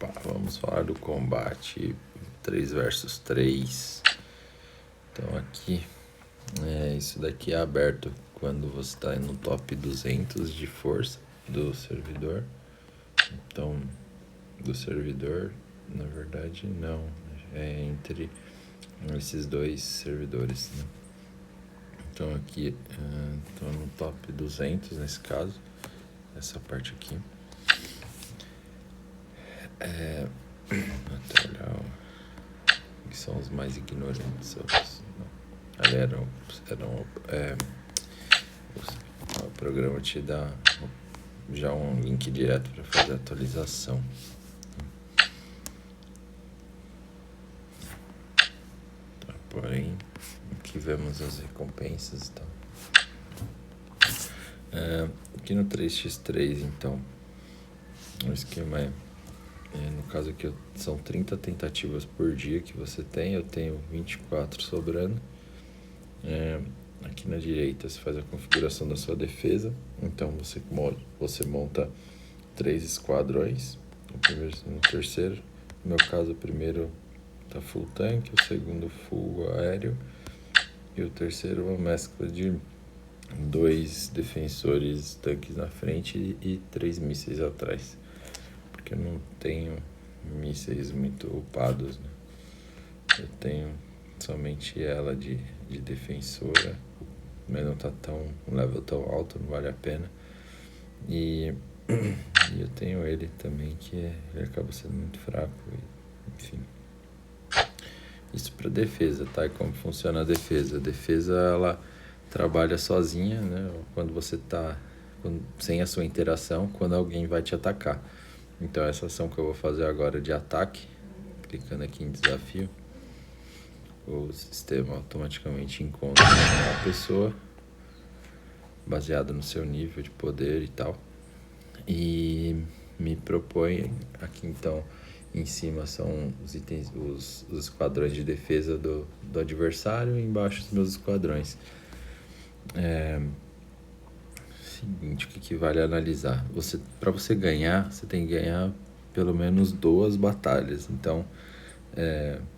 Opa, vamos falar do combate 3 versus 3. Então aqui, isso daqui é aberto quando você está no top 200 de força do servidor. Então, do servidor, na verdade não, é entre esses dois servidores, né? Então aqui, estou no top 200 nesse caso, essa parte aqui. Até olhar que são os mais ignorantes. O programa te dá já um link direto para fazer a atualização. Tá, porém, aqui vemos as recompensas e tal. Aqui no 3x3, então, o esquema no caso aqui são 30 tentativas por dia que você tem, eu tenho 24 sobrando. Aqui na direita você faz a configuração da sua defesa, então você monta 3 esquadrões, o primeiro e o terceiro. No meu caso, o primeiro tá full tanque, o segundo full aéreo e o terceiro uma mescla de 2 defensores tanques na frente e 3 mísseis atrás, porque eu não tenho mísseis muito upados, né? Eu tenho somente ela de defensora, mas não tá um level tão alto, não vale a pena. E eu tenho ele também, que ele acaba sendo muito fraco, enfim. Isso para defesa, tá? E como funciona a defesa? A defesa, ela trabalha sozinha, né? Quando você tá sem a sua interação, quando alguém vai te atacar. Então essa ação que eu vou fazer agora de ataque, clicando aqui em desafio, o sistema automaticamente encontra uma pessoa baseado no seu nível de poder e tal, e me propõe aqui. Então em cima são os itens, os esquadrões de defesa do adversário, e embaixo os meus esquadrões. Seguinte, o que vale analisar? Para você ganhar, você tem que ganhar pelo menos 2 batalhas. Então,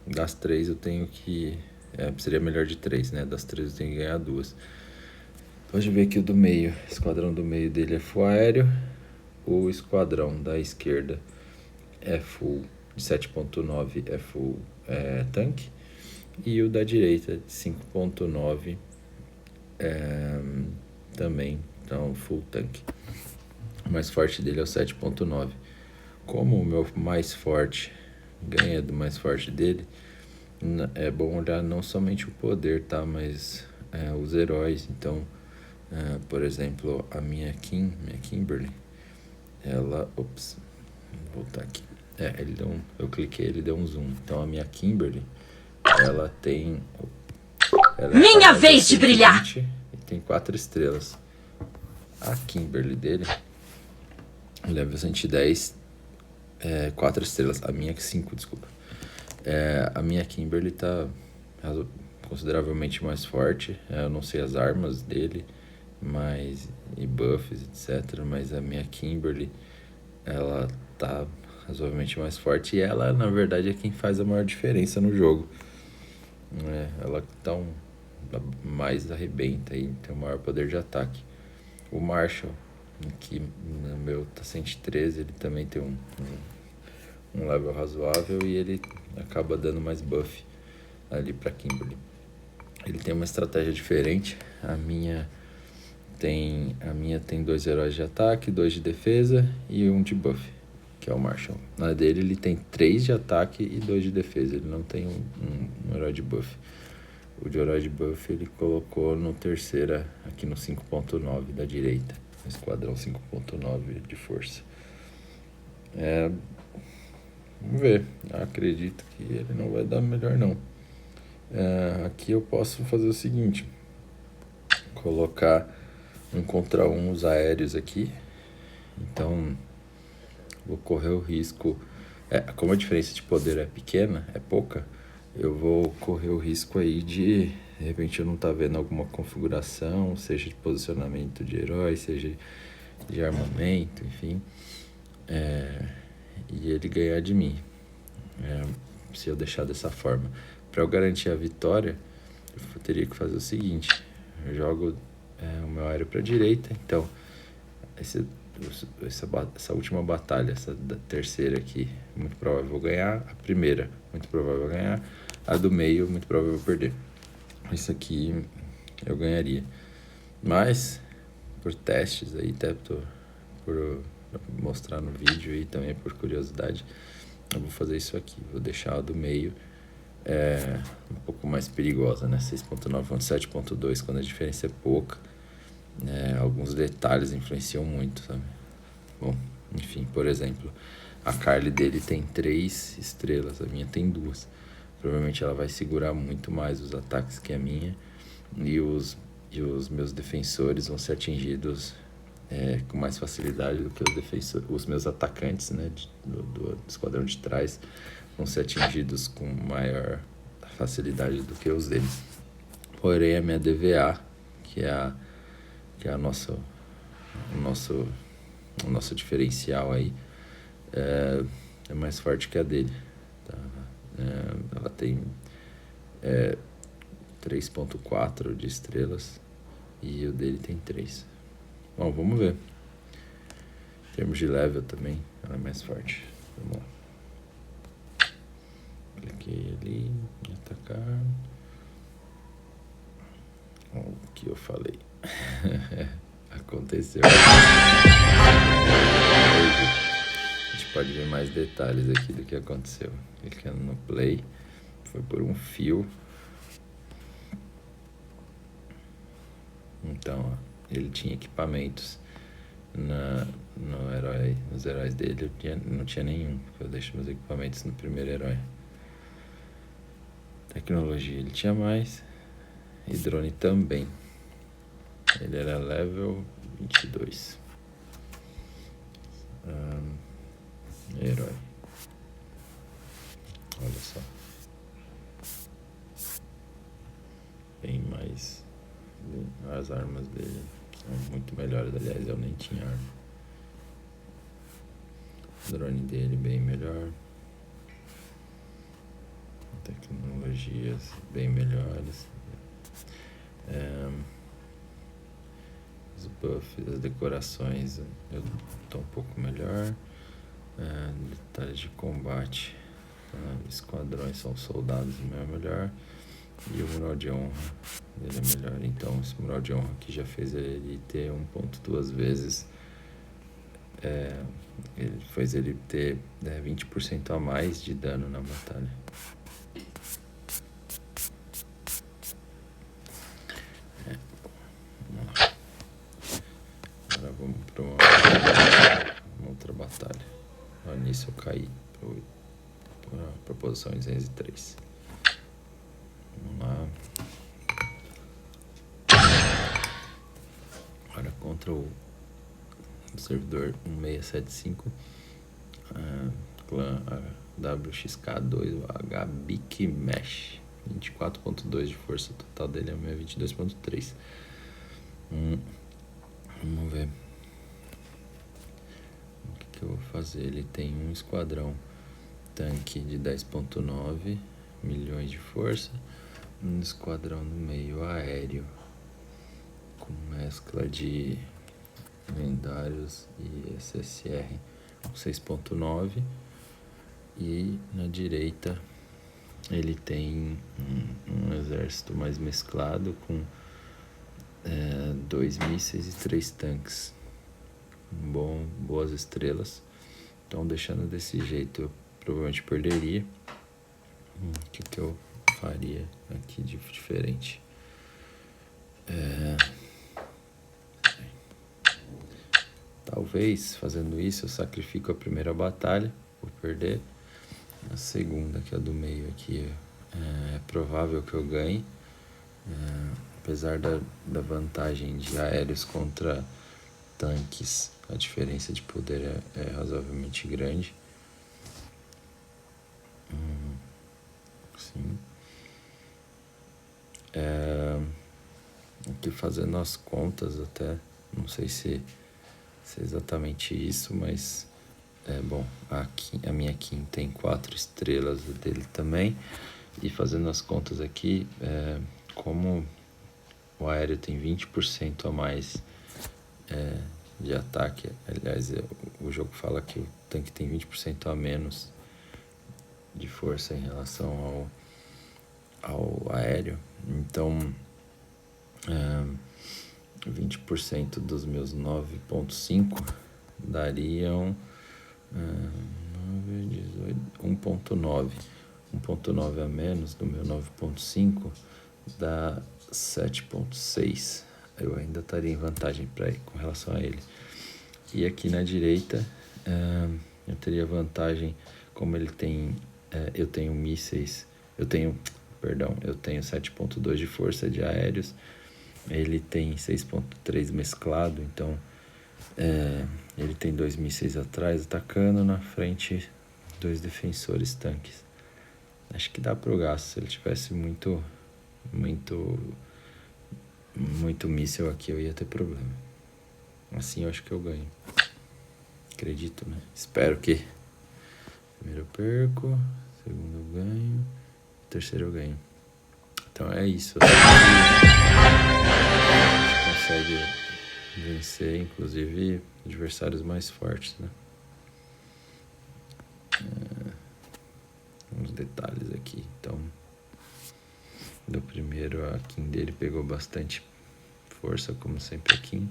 das 3 eu tenho que... seria melhor de 3, né? Das 3 eu tenho que ganhar 2. Pode ver que o do meio, o esquadrão do meio dele é full aéreo. O esquadrão da esquerda é full de 7.9, é full tanque. E o da direita de 5.9 também, então full tanque. O mais forte dele é o 7.9. Como o meu mais forte ganha do mais forte dele, é bom olhar não somente o poder, tá? Mas os heróis. Então, por exemplo, a minha Kimberly, ela... Ops, vou voltar aqui. Eu cliquei, ele deu um zoom. Então a minha Kimberly, ela tem... Minha vez de brilhar! E tem 4 estrelas. A Kimberly dele, level 110, 4 estrelas. A minha 5, desculpa. A minha Kimberly tá consideravelmente mais forte. Eu não sei as armas dele, e buffs, etc. Mas a minha Kimberly, ela tá razoavelmente mais forte. E ela, na verdade, é quem faz a maior diferença no jogo. Ela então mais arrebenta e tem o maior poder de ataque. O Marshall, que no meu tá 113, ele também tem um level razoável e ele acaba dando mais buff ali pra Kimberly. Ele tem uma estratégia diferente. A minha tem 2 heróis de ataque, 2 de defesa e 1 de buff, que é o Marshall. Na dele ele tem 3 de ataque e 2 de defesa. Ele não tem um herói de buff. O de herói de buff ele colocou no terceira, aqui no 5.9 da direita. No esquadrão 5.9 de força. Vamos ver. Acredito que ele não vai dar melhor não. Aqui eu posso fazer o seguinte. Colocar 1 contra 1 os aéreos aqui. Então, vou correr o risco... como a diferença de poder é pequena, é pouca, eu vou correr o risco aí de repente eu não tá vendo alguma configuração, seja de posicionamento de herói, seja de armamento, enfim. E e ele ganhar de mim. Se eu deixar dessa forma. Para eu garantir a vitória, eu teria que fazer o seguinte: eu jogo o meu aéreo para a direita, então essa última batalha, essa terceira aqui, muito provável eu vou ganhar. A primeira, muito provável eu vou ganhar. A do meio, muito provável eu vou perder. Isso aqui eu ganharia. Mas, por testes aí, até por mostrar no vídeo e também por curiosidade, eu vou fazer isso aqui. Vou deixar a do meio um pouco mais perigosa, né? 6.9 contra 7.2, quando a diferença é pouca. Alguns detalhes influenciam muito, sabe? Bom, enfim, por exemplo, a Carly dele tem 3 estrelas, a minha tem 2. Provavelmente ela vai segurar muito mais os ataques que a minha, e os meus defensores vão ser atingidos com mais facilidade do que os meus atacantes, né, do esquadrão de trás vão ser atingidos com maior facilidade do que os deles. Porém, a minha DVA, que é o nosso diferencial aí, é mais forte que a dele, tá? Ela tem 3.4 de estrelas e o dele tem 3. Bom, vamos ver. Em termos de level também, ela é mais forte. Vamos lá. Cliquei ali em atacar. O que eu falei? Aconteceu. A gente pode ver mais detalhes aqui do que aconteceu. Clicando no play, foi por um fio. Então, ó, ele tinha equipamentos nos heróis dele. Não tinha nenhum. Eu deixo meus equipamentos no primeiro herói. Tecnologia ele tinha mais. E drone também. Ele era level 22. Herói. Olha só. Bem mais. As armas dele são muito melhores. Aliás, eu nem tinha arma. O drone dele bem melhor. Tecnologias bem melhores. Os buffs, as decorações eu tô um pouco melhor. Detalhes de combate, esquadrões são soldados, o meu é melhor. E o mural de honra dele é melhor. Então esse mural de honra aqui já fez ele ter 1.2 vezes. Ele fez ele ter 20% a mais de dano na batalha. Vamos lá. Agora vamos para uma outra batalha. Nisso eu caí para a posição 203. Vamos lá. Agora contra o servidor 1675, clã WXK2, o HBIC Mesh, 24.2 de força, total dele é 22.3. Vamos ver o que eu vou fazer. Ele tem um esquadrão tanque de 10.9 milhões de força, um esquadrão no meio aéreo com mescla de lendários e SSR com 6.9, e na direita ele tem um exército mais mesclado com 2 mísseis e 3 tanques, boas estrelas. Então, deixando desse jeito, eu provavelmente perderia. O que eu faria aqui de diferente? Talvez, fazendo isso, eu sacrifico a primeira batalha, vou perder. A segunda, que é a do meio aqui, é provável que eu ganhe. Apesar da vantagem de aéreos contra tanques, a diferença de poder é razoavelmente grande. Sim. Aqui fazendo as contas até, não sei se é exatamente isso, mas Bom, a minha Kim tem 4 estrelas, a dele também. E fazendo as contas aqui, como o aéreo tem 20% a mais de ataque, aliás, o jogo fala que o tanque tem 20% a menos de força em relação ao aéreo, então 20% dos meus 9.5 dariam 1.9. 1.9 a menos do meu 9.5 dá 7.6. Eu ainda estaria em vantagem com relação a ele. E aqui na direita eu teria vantagem, como ele tem, eu tenho mísseis, eu tenho 7.2 de força de aéreos, ele tem 6.3 mesclado, então ele tem 2 mísseis atrás atacando, na frente 2 defensores tanques. Acho que dá pro gasto. Se ele tivesse muito míssel aqui, eu ia ter problema. Assim eu acho que eu ganho. Acredito, né? Espero que. Primeiro eu perco, segundo eu ganho, terceiro eu ganho. Então é isso. Você consegue vencer, inclusive, adversários mais fortes, né? Uns detalhes aqui. Então, do primeiro, a Kim dele pegou bastante força, como sempre a Kim.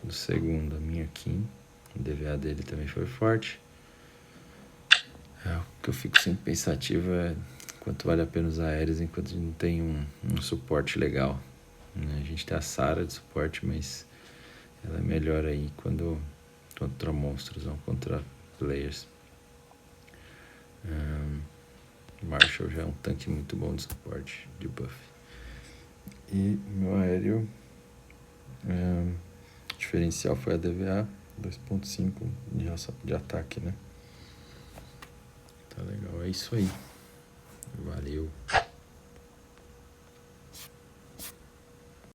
Do segundo, a minha Kim. O DVA dele também foi forte. O que eu fico sempre pensativo é quanto vale a pena os aéreos enquanto a gente não tem um suporte legal. A gente tem a Sarah de suporte, mas ela é melhor aí contra monstros, não contra players. Marshall já é um tanque muito bom de suporte, de buff. E meu aéreo, diferencial foi a DVA 2.5 de ataque, né? Tá legal, é isso aí. Valeu.